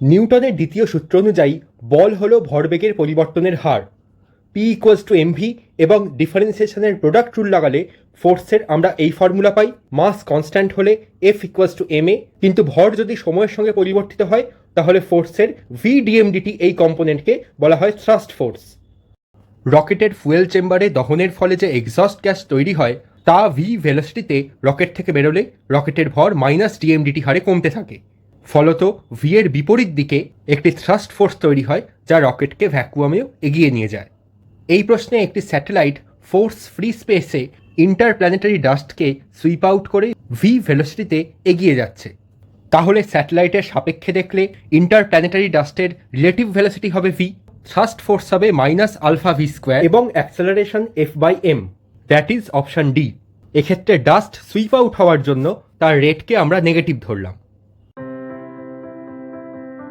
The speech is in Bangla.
নিউটনের দ্বিতীয় সূত্র অনুযায়ী বল হলো ভরবেগের পরিবর্তনের হার। পি ইকুয়ালস টু এমভি এবং ডিফারেন্সিয়েশনের প্রোডাক্ট রুল লাগালে ফোর্সের আমরা এই ফর্মুলা পাই। মাস কনস্ট্যান্ট হলে F equals to M A, কিন্তু ভর যদি সময়ের সঙ্গে পরিবর্তিত হয় তাহলে ফোর্সের ভি ডিএমডিটি এই কম্পোনেন্টকে বলা হয় থ্রাস্ট ফোর্স। রকেটের ফুয়েল চেম্বারে দহনের ফলে যে এক্সস্ট গ্যাস তৈরি হয় তা ভি ভেলোসিটিতে রকেট থেকে বেরোলে রকেটের ভর মাইনাস ডিএমডিটি হারে কমতে থাকে। ফলত ভি এর বিপরীত দিকে একটি থ্রাস্ট ফোর্স তৈরি হয় যা রকেটকে ভ্যাকুয়ামেও এগিয়ে নিয়ে যায়। এই প্রশ্নে একটি স্যাটেলাইট ফোর্স ফ্রি স্পেসে ইন্টারপ্ল্যানেটারি ডাস্টকে সুইপ আউট করে ভি ভেলোসিটিতে এগিয়ে যাচ্ছে। তাহলে স্যাটেলাইটের সাপেক্ষে দেখলে ইন্টারপ্ল্যানেটারি ডাস্টের রিলেটিভ ভেলোসিটি হবে ভি, থ্রাস্ট ফোর্স হবে মাইনাস আলফা ভি স্কোয়ার এবং acceleration F by M, that is option D. এক্ষেত্রে ডাস্ট সুইপ আউট হওয়ার জন্য তার রেটকে আমরা নেগেটিভ ধরলাম।